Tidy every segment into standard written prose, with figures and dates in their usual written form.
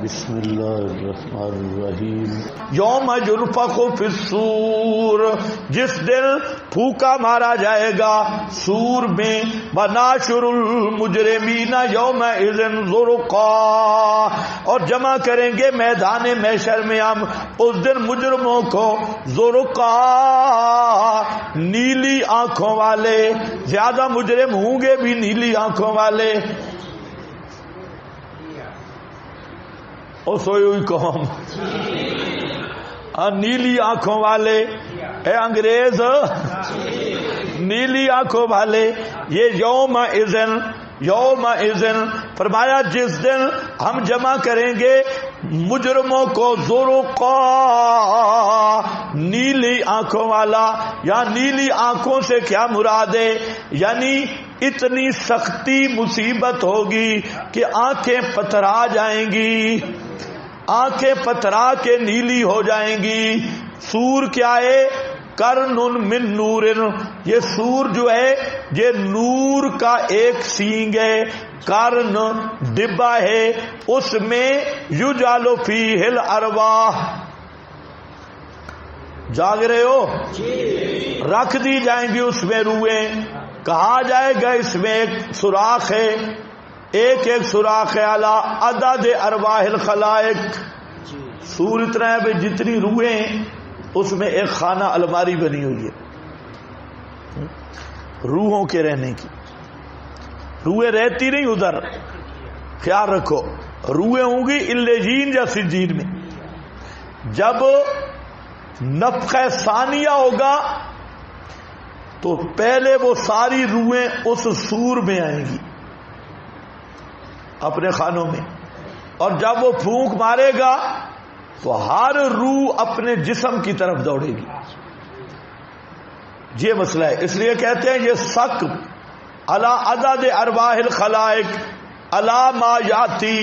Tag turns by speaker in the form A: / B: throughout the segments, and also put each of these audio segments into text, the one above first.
A: بسم اللہ الرحمن الرحیم یوم ينفخ فی الصور، جس دن پھونکا مارا جائے گا سور میں، وناشر المجرمین یومئذ زرقا، اور جمع کریں گے میدان محشر میں ہم اس دن مجرموں کو زرقا، نیلی آنکھوں والے، زیادہ مجرم ہوں گے بھی نیلی آنکھوں والے. او سوئی ہوئی قوم، نیلی آنکھوں والے، اے انگریز نیلی آنکھوں والے. یہ یوم اذن فرمایا جس دن ہم جمع کریں گے مجرموں کو زرقا، نیلی آنکھوں والا. یا نیلی آنکھوں سے کیا مراد ہے؟ یعنی اتنی سختی مصیبت ہوگی کہ آنکھیں پتھرا جائیں گی، آنکھیں پتھرا کے نیلی ہو جائیں گی. سور کیا ہے؟ کرن من نور، یہ سور جو ہے یہ نور کا ایک سینگ ہے. کرن ڈبہ ہے، اس میں یجعل فیہ الارواح، جاگ رہے ہو؟ رکھ دی جائیں گی اس میں روحیں. کہا جائے گا اس میں ایک سوراخ ہے، ایک ایک سوراخ ہے علی عدد ارواح الخلائق. سور اتنا ہے بھئی جتنی روحیں اس میں ایک خانہ الماری بنی ہوئی ہے روحوں کے رہنے کی. روحیں رہتی نہیں ادھر، خیال رکھو. روحیں ہوں گی الجین یا سجین میں. جب نفخہ ثانیہ ہوگا تو پہلے وہ ساری روحیں اس سور میں آئیں گی اپنے خانوں میں، اور جب وہ پھونک مارے گا تو ہر روح اپنے جسم کی طرف دوڑے گی. یہ مسئلہ ہے. اس لیے کہتے ہیں یہ سق علی عدد ارواح الخلائق علی ما یاتی.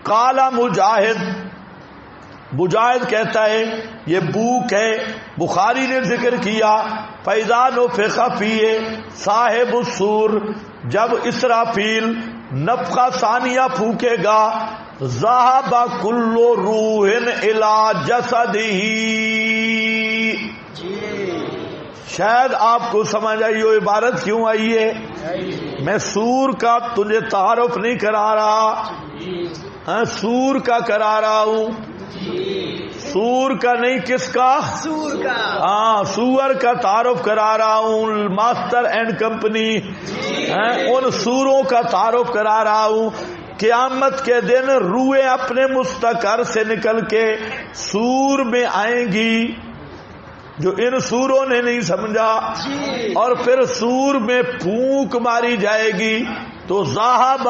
A: قال مجاہد کہتا ہے یہ بوک ہے. بخاری نے ذکر کیا فَإِذَا نُفِخَ فِيهِ صاحب الصور، جب اسرافیل نفخہ ثانیہ پھونکے گا ذَهَبَ كُلُّ رُوحٍ إِلَى جَسَدِهِ. شاید آپ کو سمجھ آئی ہو عبارت کیوں آئی ہے. میں سور کا تجھے تعارف نہیں کرا رہا، سور کا کرا رہا ہوں. سور کا نہیں، کس کا؟ سور کا. ہاں، سور کا تعارف کرا رہا ہوں. ماسٹر اینڈ کمپنی ان سوروں کا تعارف کرا رہا ہوں. قیامت کے دن روحیں اپنے مستقر سے نکل کے سور میں آئیں گی جو ان سوروں نے نہیں سمجھا، اور پھر سور میں پھونک ماری جائے گی تو ذَهَبَ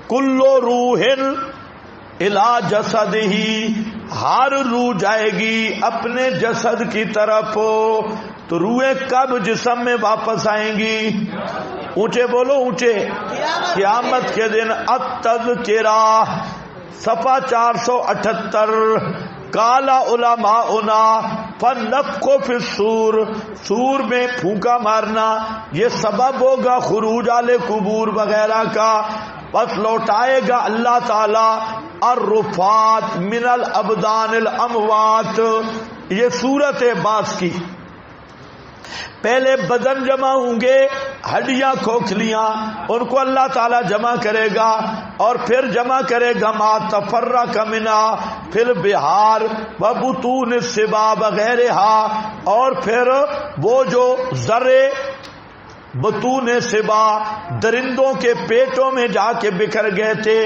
A: كُلُّ رُوحٍ إِلَى جَسَدِهِ، ہر روح جائے گی اپنے جسد کی طرف. تو روحیں کب جسم میں واپس آئیں گی؟ اونچے بولو، اونچے. قیامت کے دن. التذکرہ صفحہ 478. قال علماؤنا فالنفخ فی الصور، سور میں پھونکا مارنا یہ سبب ہوگا خروج علی قبور وغیرہ کا. بس لوٹائے گا اللہ تعالی الرفات من الابدان الاموات. یہ صورت ہے باس کی. پہلے بدن جمع ہوں گے، ہڈیاں کھوکھلیاں، ان کو اللہ تعالیٰ جمع کرے گا، اور پھر جمع کرے گا ما تفرق منها فی البحار وبطون السباع وغیرہا. اور پھر وہ جو ذرے بطون سبا درندوں کے پیٹوں میں جا کے بکھر گئے تھے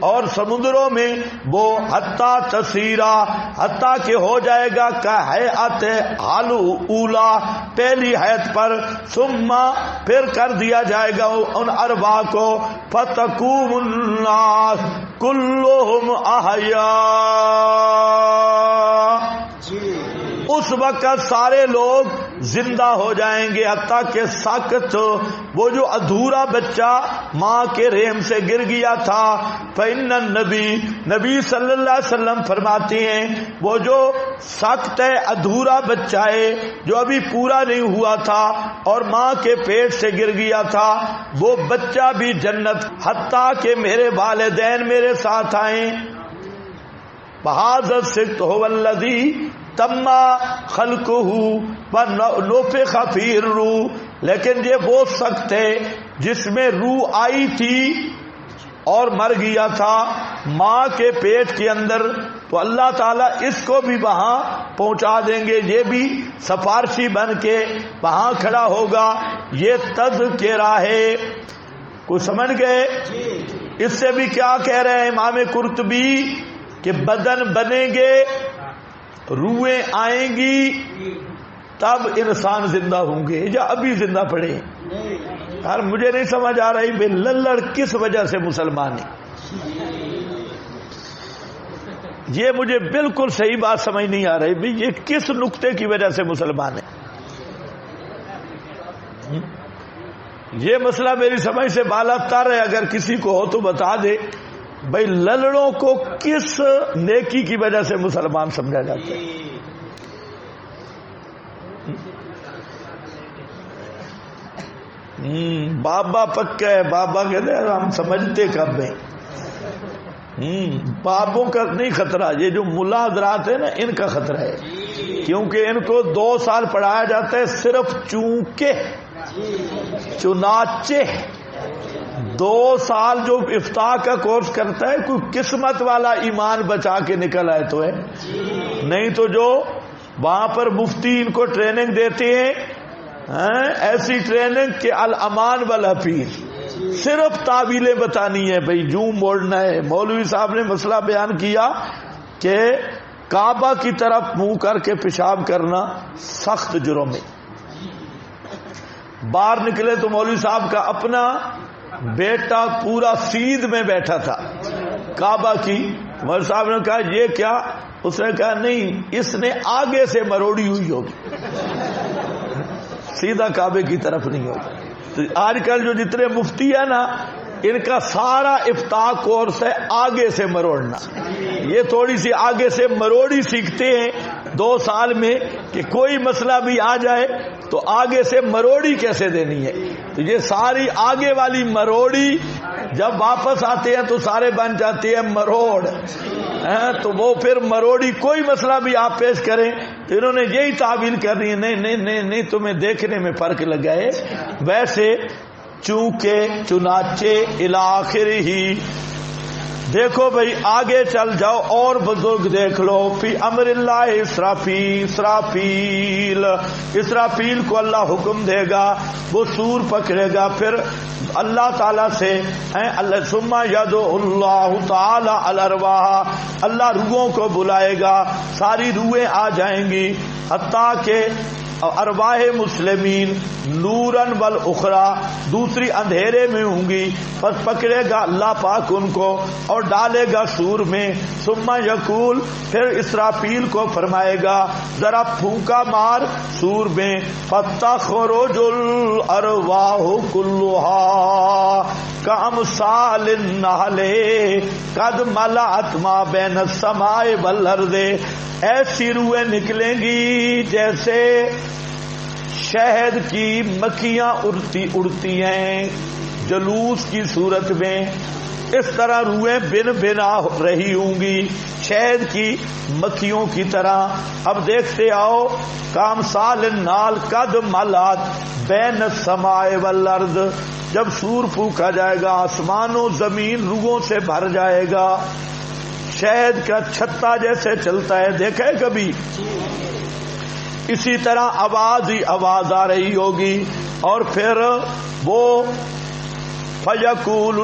A: اور سمندروں میں، وہ حتیٰ تصیرہ، حتیٰ کہ ہو جائے گا کا حیات حال اولا، پہلی حیات پر. ثم پھر کر دیا جائے گا ان ارواح کو فتقوم الناس کلہم احیاء. اس وقت سارے لوگ زندہ ہو جائیں گے، حتیٰ کہ ساکت وہ جو ادھورا بچہ ماں کے رحم سے گر گیا تھا. فإن النبی، نبی صلی اللہ علیہ وسلم فرماتے ہیں وہ جو سخت ہے ادھورا بچہ ہے جو ابھی پورا نہیں ہوا تھا اور ماں کے پیٹ سے گر گیا تھا، وہ بچہ بھی جنت حتیٰ کہ میرے والدین میرے ساتھ آئیں. بہذا السکت هو الذی تم خلقہ ونفخ فیہ الروح. لیکن یہ وہ سخت ہے جس میں روح آئی تھی اور مر گیا تھا ماں کے پیٹ کے اندر، تو اللہ تعالیٰ اس کو بھی وہاں پہنچا دیں گے، یہ بھی سفارشی بن کے وہاں کھڑا ہوگا. یہ تذکرہ ہے. کوئی سمجھ گئے؟ اس سے بھی کیا کہہ رہے ہیں امام قرطبی کہ بدن بنیں گے، روحیں آئیں گی، تب انسان زندہ ہوں گے یا ابھی زندہ پڑے؟ یار مجھے نہیں سمجھ آ رہی بے للڑ کس وجہ سے مسلمان ہے. یہ مجھے بالکل صحیح بات سمجھ نہیں آ رہی بھئی یہ کس نقطے کی وجہ سے مسلمان ہے. یہ مسئلہ میری سمجھ سے بالا تر ہے، اگر کسی کو ہو تو بتا دے بھئی للڑوں کو کس نیکی کی وجہ سے مسلمان سمجھا جاتا ہے. بابا پکا ہے، بابا کہتے ہیں ہم سمجھتے کب ہیں. بابوں کا نہیں خطرہ، یہ جو ملا حضرات ہیں نا ان کا خطرہ ہے، کیونکہ ان کو 2 سال پڑھایا جاتا ہے صرف چونکہ چنانچہ. 2 سال جو افتاء کا کورس کرتا ہے کوئی قسمت والا ایمان بچا کے نکل آئے تو ہے، نہیں تو جو وہاں پر مفتی ان کو ٹریننگ دیتے ہیں ایسی ٹریننگ کہ الامان والحفیظ، صرف تعویلیں بتانی ہے بھئی جوں موڑنا ہے. مولوی صاحب نے مسئلہ بیان کیا کہ کعبہ کی طرف منہ کر کے پیشاب کرنا سخت جرم ہے. باہر نکلے تو مولوی صاحب کا اپنا بیٹا پورا سیدھ میں بیٹھا تھا کعبہ کی. مولوی صاحب نے کہا یہ کیا؟ اس نے کہا نہیں اس نے آگے سے مروڑی ہوئی ہوگی، سیدھا کعبے کی طرف نہیں ہوگی. تو آج کل جو جتنے مفتی ہیں نا ان کا سارا افتاء کورس ہے آگے سے مروڑنا. یہ تھوڑی سی آگے سے مروڑی سیکھتے ہیں 2 سال میں کہ کوئی مسئلہ بھی آ جائے تو آگے سے مروڑی کیسے دینی ہے. تو یہ ساری آگے والی مروڑی جب واپس آتے ہیں تو سارے بن جاتے ہیں مروڑ. تو وہ پھر مروڑی کوئی مسئلہ بھی آپ پیش کریں تو انہوں نے یہی تعویل کرنی ہے نہیں نہیں نہیں نہیں تمہیں دیکھنے میں فرق لگا ہے. ویسے چونکہ چنانچہ الاخر ہی. دیکھو بھئی آگے چل جاؤ اور بزرگ دیکھ لو. فی امر اللہ اسرافیل کو اللہ حکم دے گا، وہ سور پکڑے گا، پھر اللہ تعالیٰ سے ثم یدعو اللہ تعالی الارواح، اللہ روحوں کو بلائے گا، ساری روحیں آ جائیں گی حتیٰ کہ ارواح مسلمین نورن والاخری دوسری اندھیرے میں ہوں گی. پس پکڑے گا اللہ پاک ان کو اور ڈالے گا سور میں. ثم یقول، پھر اسرافیل کو فرمائے گا ذرا پھونکا مار سور میں. فتخرج الارواح كلها كامثال النحل قد ملأت ما بین السماء والارض. ایسی روحیں نکلیں گی جیسے شہد کی مکھیاں اڑتی ہیں جلوس کی صورت میں، اس طرح روحیں بن بنا رہی ہوں گی شہد کی مکھیوں کی طرح. اب دیکھتے آؤ کام سال نال قد ملات بین السماء والارض، جب سور پھونکا جائے گا آسمان و زمین روحوں سے بھر جائے گا، شہد کا چھتا جیسے چلتا ہے دیکھے کبھی، اسی طرح آواز ہی آواز آ رہی ہوگی. اور پھر وہ فیقول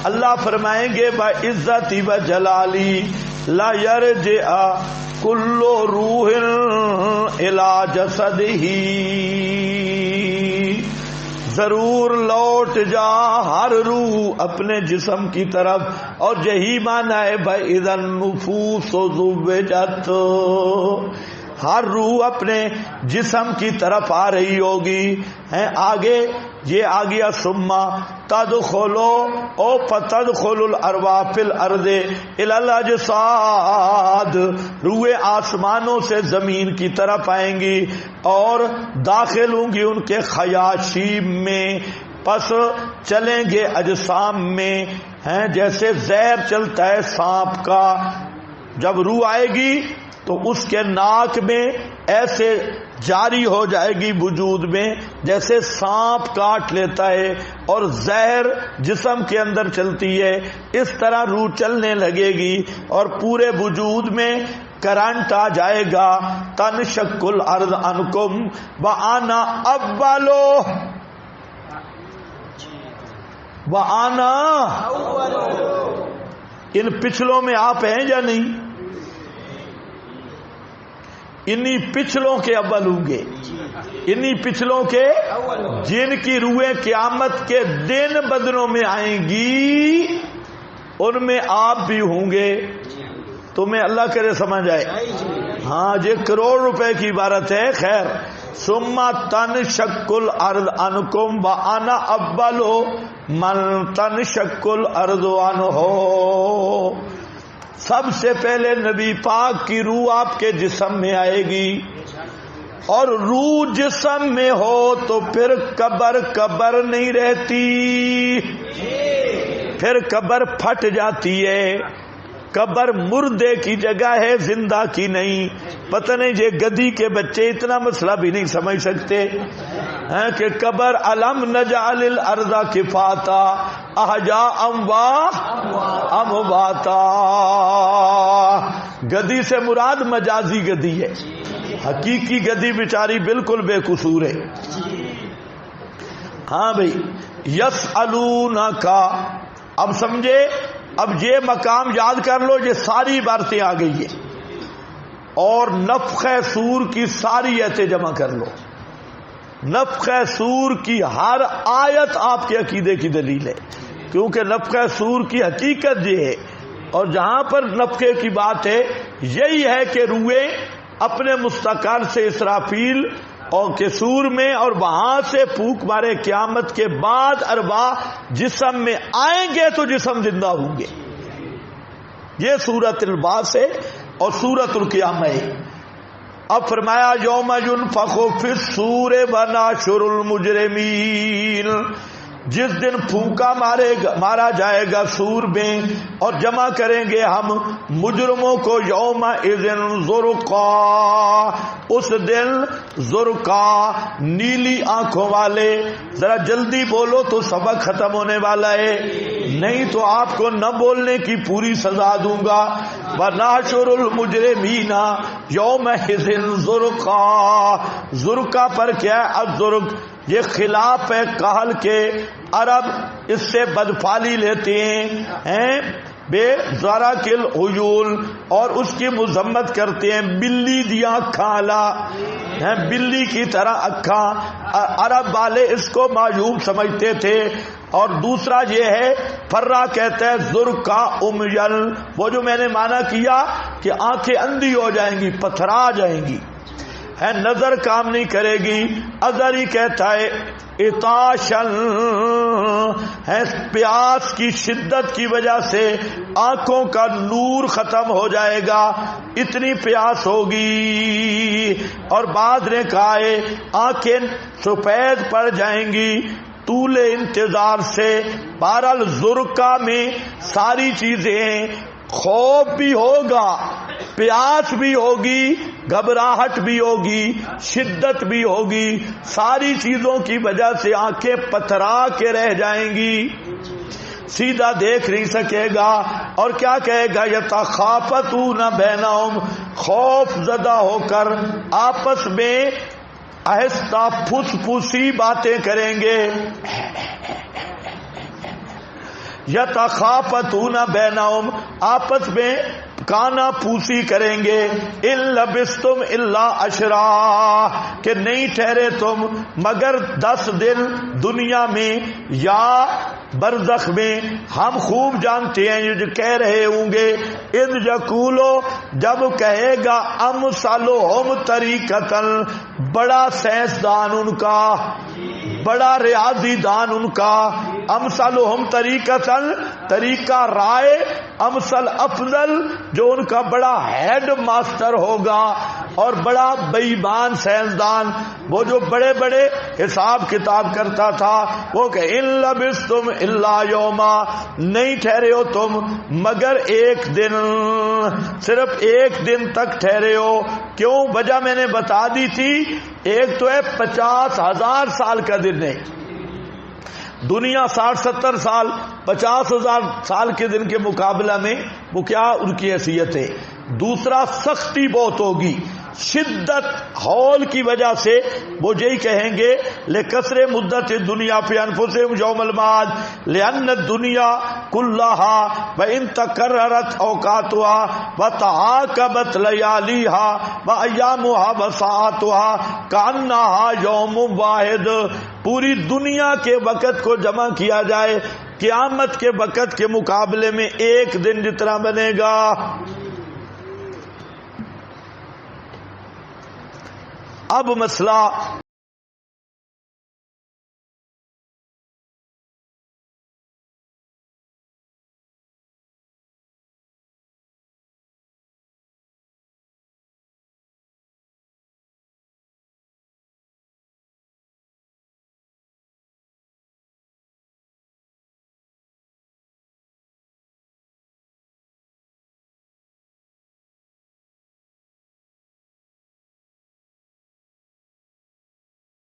A: اللہ فرمائیں گے بعزتی و جلالی لا یرجع کل روح الی جسدہ، ضرور لوٹ جا ہر روح اپنے جسم کی طرف. اور یہی معنی ہے فَإِذَا النُّفُوسُ زُوِّجَتْ، ہر روح اپنے جسم کی طرف آ رہی ہوگی. آگے یہ آ گیا سما تدخلو او فتدخل الارواح فی الارض الی الاجساد، روحیں آسمانوں سے زمین کی طرف آئیں گی اور داخل ہوں گی ان کے خیاشیم میں، پس چلیں گے اجسام میں، ہیں جیسے زہر چلتا ہے سانپ کا، جب روح آئے گی تو اس کے ناک میں ایسے جاری ہو جائے گی وجود میں جیسے سانپ کاٹ لیتا ہے اور زہر جسم کے اندر چلتی ہے، اس طرح روح چلنے لگے گی اور پورے وجود میں کرنٹ آ جائے گا. تنشق الارض عنکم وانا اولو، وانا ان پچھلوں میں آپ ہیں یا نہیں؟ انہی پچھلوں کے اول ہوں گے، انہی پچھلوں کے جن کی روحیں قیامت کے دن بدنوں میں آئیں گی ان میں آپ بھی ہوں گے. تمہیں اللہ کرے سمجھ آئے. ہاں یہ کروڑ روپے کی عبارت ہے. خیر، ثم تنشق الارض عنکم وانا اول من تنشق الارض عنہ. سب سے پہلے نبی پاک کی روح آپ کے جسم میں آئے گی، اور روح جسم میں ہو تو پھر قبر نہیں رہتی، پھر قبر پھٹ جاتی ہے. قبر مردے کی جگہ ہے، زندہ کی نہیں. پتہ نہیں یہ گدی کے بچے اتنا مسئلہ بھی نہیں سمجھ سکتے ہیں کہ قبر علم نجعل الارض کفاتا احجاء امواتا. گدی سے مراد مجازی گدی ہے، حقیقی گدی بیچاری بالکل بے قصور ہے. ہاں بھائی، یسألونک، اب سمجھے، اب یہ مقام یاد کر لو، یہ ساری عبارتیں آ گئی ہیں اور نفخ صور کی ساری ایتیں جمع کر لو. نفخ صور کی ہر آیت آپ کے عقیدے کی دلیل ہے، کیونکہ نفخ صور کی حقیقت یہ ہے. اور جہاں پر نفخے کی بات ہے یہی ہے کہ روحیں اپنے مستقر سے اسرافیل اور کے سور میں، اور وہاں سے پھونک مارے قیامت کے بعد ارواح جسم میں آئیں گے تو جسم زندہ ہوں گے. یہ سورۃ البعث ہے اور سورۃ القیامہ ہے. اب فرمایا یوم ينفخ فی الصور ونحشر المجرمین، جس دن پھونکا مارا جائے گا سور میں اور جمع کریں گے ہم مجرموں کو. یوم اذن زرقا، اس دن زرقا، نیلی آنکھوں والے. ذرا جلدی بولو تو سبق ختم ہونے والا ہے، نہیں تو آپ کو نہ بولنے کی پوری سزا دوں گا. ونحشر المجرمین یوم اذن زرقا. زرقا پر کیا ہے؟ الزرق یہ خلاف ہے کہل کے. عرب اس سے بدفالی لیتے ہیں بے ذراکل عیول، اور اس کی مذمت کرتے ہیں. بلی دیا کھالا ہے، بلی کی طرح اکھاں. عرب والے اس کو معیوب سمجھتے تھے. اور دوسرا یہ ہے، فرا کہتا ہے زرقا امیل، وہ جو میں نے معنی کیا کہ آنکھیں اندھی ہو جائیں گی، پتھرا جائیں گی، ہے نظر کام نہیں کرے گی. ازری کہتا ہے اتاشن، ہے پیاس کی شدت کی وجہ سے آنکھوں کا نور ختم ہو جائے گا، اتنی پیاس ہوگی. اور بعد نے کہا ہے آنکھیں سفید پڑ جائیں گی طول انتظار سے. بہرحال زرقا میں ساری چیزیں، خوف بھی ہوگا، پیاس بھی ہوگی، گھبراہٹ بھی ہوگی، شدت بھی ہوگی. ساری چیزوں کی وجہ سے آنکھیں پتھرا کے رہ جائیں گی، سیدھا دیکھ نہیں سکے گا. اور کیا کہے گا؟ یتخافتون بینہم، خوف زدہ ہو کر آپس میں آہستہ پھس پھسی باتیں کریں گے. یتخافتون بینہم، آپس میں کانا پوسی کریں گے. ان لبستم الا عشرا، کہ نہیں ٹھہرے تم مگر 10 دن دنیا میں یا برزخ میں. ہم خوب جانتے ہیں یہ جو کہہ رہے ہوں گے. اذ یقولو، جب کہے گا امثلہم طریقۃ، بڑا سائنسدان ان کا، بڑا ریاضی دان ان کا، امثلہم طریقتاً طریقہ رائے، امثل افضل جو ان کا بڑا ہیڈ ماسٹر ہوگا اور بڑا بےایمان سائنسدان، وہ جو بڑے بڑے حساب کتاب کرتا تھا، وہ کہ ان لبثتم الا یوما، نہیں ٹھہرے ہو تم مگر ایک دن، صرف ایک دن تک ٹھہرے ہو۔ کیوں؟ وجہ میں نے بتا دی تھی، ایک تو ہے 50,000 سال کا دن ہے، دنیا 60-70 سال، 50,000 سال کے دن کے مقابلہ میں وہ کیا ان کی حیثیت ہے۔ دوسرا سختی بہت ہوگی، شدت ہول کی وجہ سے وہ یہی کہیں گے لکثر مدت دنیا فی انفسہم یوم المعاد، لأن الدنیا کلها وان تکررت اوقاتها وتعاقبت لیالیها وایامها وساعاتها کانها یوم واحد، پوری دنیا کے وقت کو جمع کیا جائے قیامت کے وقت کے مقابلے میں ایک دن جتنا بنے گا۔ اب مسئلہ